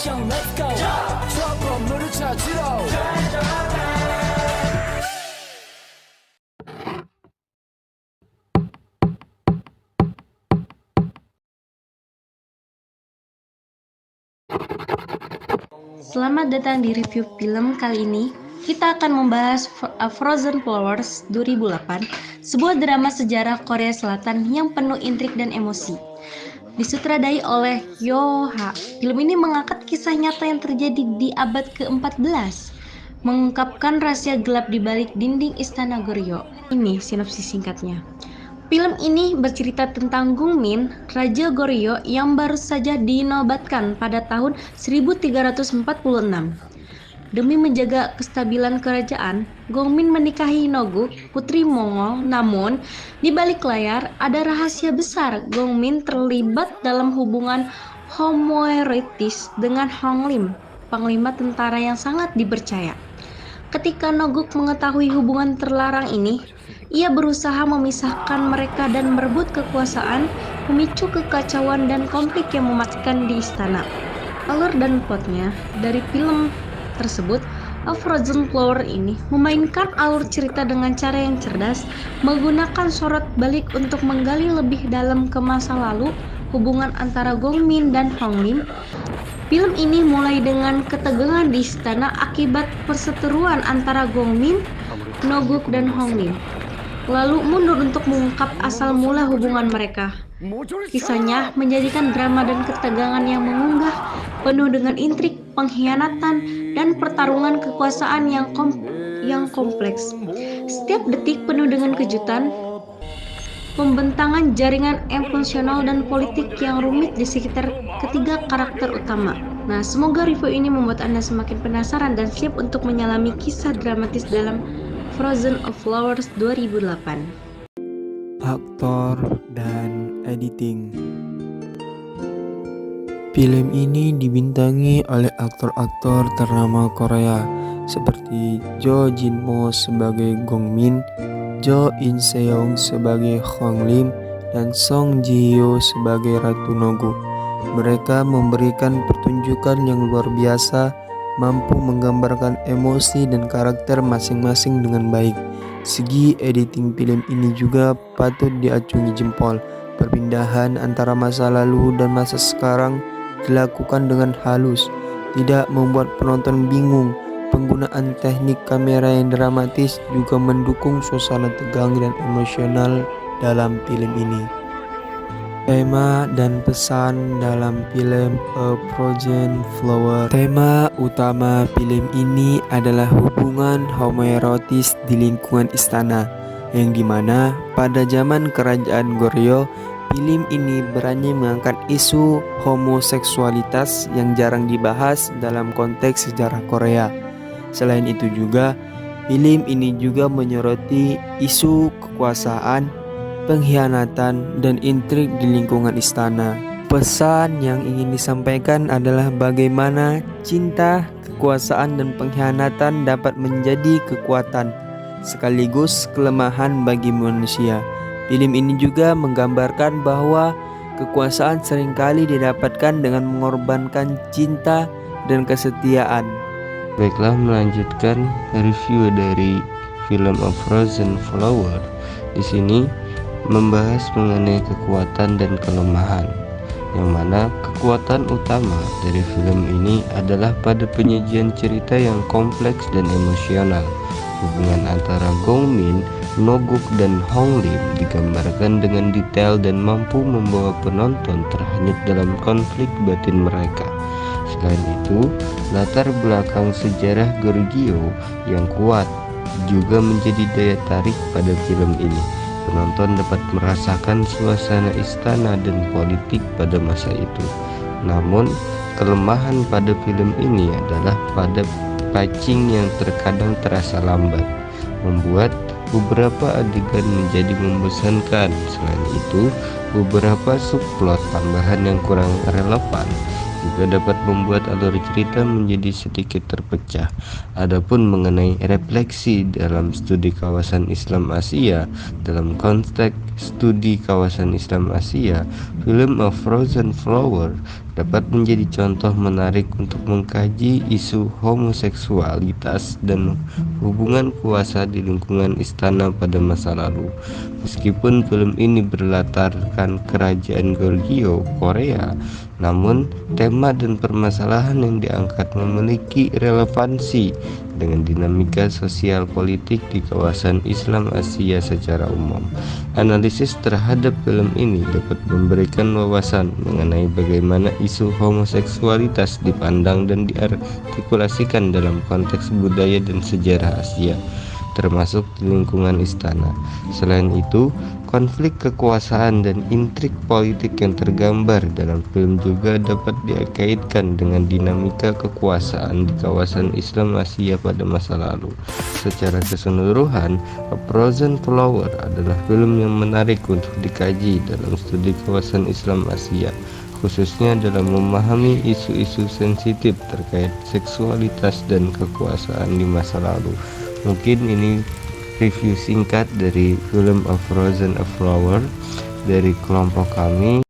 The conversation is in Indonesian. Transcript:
Let's go 트러블을 찾으러 Selamat datang di review film kali ini. Kita akan membahas Frozen Flowers 2008, sebuah drama sejarah Korea Selatan yang penuh intrik dan emosi. Disutradai oleh Yo Ha, film ini mengangkat kisah nyata yang terjadi di abad ke-14, mengungkapkan rahasia gelap di balik dinding istana Goryeo. Ini sinopsis singkatnya. Film ini bercerita tentang Gongmin, Raja Goryeo yang baru saja dinobatkan pada tahun 1346. Demi menjaga kestabilan kerajaan, Gongmin menikahi Noguk, putri Mongol. Namun, di balik layar ada rahasia besar. Gongmin terlibat dalam hubungan homoerotis dengan Hong Lim, panglima tentara yang sangat dipercaya. Ketika Noguk mengetahui hubungan terlarang ini, ia berusaha memisahkan mereka dan merebut kekuasaan, memicu kekacauan dan konflik yang mematikan di istana. Alur dan plotnya dari film tersebut, A Frozen Flower ini memainkan alur cerita dengan cara yang cerdas, menggunakan sorot balik untuk menggali lebih dalam ke masa lalu, hubungan antara Gongmin dan Hong Lim. Film ini mulai dengan ketegangan di istana akibat perseteruan antara Gongmin, Noguk, dan Hong Lim, lalu mundur untuk mengungkap asal mula hubungan mereka. Kisahnya menjadikan drama dan ketegangan yang mengunggah, penuh dengan intrik, pengkhianatan, dan pertarungan kekuasaan yang kompleks. Setiap detik penuh dengan kejutan, pembentangan jaringan emosional dan politik yang rumit di sekitar ketiga karakter utama. Nah, semoga review ini membuat Anda semakin penasaran dan siap untuk menyelami kisah dramatis dalam Frozen Flowers 2008. Aktor dan editing. Film ini dibintangi oleh aktor-aktor ternama Korea seperti Jo Jin-mo sebagai Gongmin, Jo In Seong sebagai Hong Lim, dan Song Ji Hyo sebagai Ratu Noguk. Mereka memberikan pertunjukan yang luar biasa, mampu menggambarkan emosi dan karakter masing-masing dengan baik. Segi editing film ini juga patut diacungi jempol. Perpindahan antara masa lalu dan masa sekarang dilakukan dengan halus, tidak membuat penonton bingung. Penggunaan teknik kamera yang dramatis juga mendukung suasana tegang dan emosional dalam film ini. Tema dan pesan dalam film A Frozen Flower. Tema utama film ini adalah hubungan homoerotis di lingkungan istana, yang dimana pada zaman kerajaan Goryeo, film ini berani mengangkat isu homoseksualitas yang jarang dibahas dalam konteks sejarah Korea. Selain itu juga, film ini juga menyoroti isu kekuasaan, pengkhianatan, dan intrik di lingkungan istana. Pesan yang ingin disampaikan adalah bagaimana cinta, kekuasaan, dan pengkhianatan dapat menjadi kekuatan sekaligus kelemahan bagi manusia. Film ini juga menggambarkan bahwa kekuasaan seringkali didapatkan dengan mengorbankan cinta dan kesetiaan. Baiklah, melanjutkan review dari film A Frozen Flower. Di sini membahas mengenai kekuatan dan kelemahan, yang mana kekuatan utama dari film ini adalah pada penyajian cerita yang kompleks dan emosional. Hubungan antara Gongmin, Noguk, dan Hong Lim digambarkan dengan detail dan mampu membawa penonton terhanyut dalam konflik batin mereka. Selain itu, latar belakang sejarah Goryeo yang kuat juga menjadi daya tarik pada film ini. Penonton dapat merasakan suasana istana dan politik pada masa itu. Namun, kelemahan pada film ini adalah pada pacing yang terkadang terasa lambat, membuat beberapa adegan menjadi membosankan. Selain itu, beberapa subplot tambahan yang kurang relevan juga dapat membuat alur cerita menjadi sedikit terpecah. Adapun mengenai refleksi dalam studi kawasan Islam Asia, dalam konteks studi kawasan Islam Asia, film A Frozen Flower dapat menjadi contoh menarik untuk mengkaji isu homoseksualitas dan hubungan kuasa di lingkungan istana pada masa lalu. Meskipun film ini berlatarkan kerajaan Goryeo, Korea, namun tema dan permasalahan yang diangkat memiliki relevansi dengan dinamika sosial politik di kawasan Islam Asia secara umum. Analisis terhadap film ini dapat memberikan wawasan mengenai bagaimana isu homoseksualitas dipandang dan diartikulasikan dalam konteks budaya dan sejarah Asia, termasuk di lingkungan istana. Selain itu, konflik kekuasaan dan intrik politik yang tergambar dalam film juga dapat dikaitkan dengan dinamika kekuasaan di kawasan Islam Asia pada masa lalu. Secara keseluruhan, A Frozen Flower adalah film yang menarik untuk dikaji dalam studi kawasan Islam Asia, khususnya dalam memahami isu-isu sensitif terkait seksualitas dan kekuasaan di masa lalu. Mungkin ini review singkat dari film A Frozen Flower dari kelompok kami.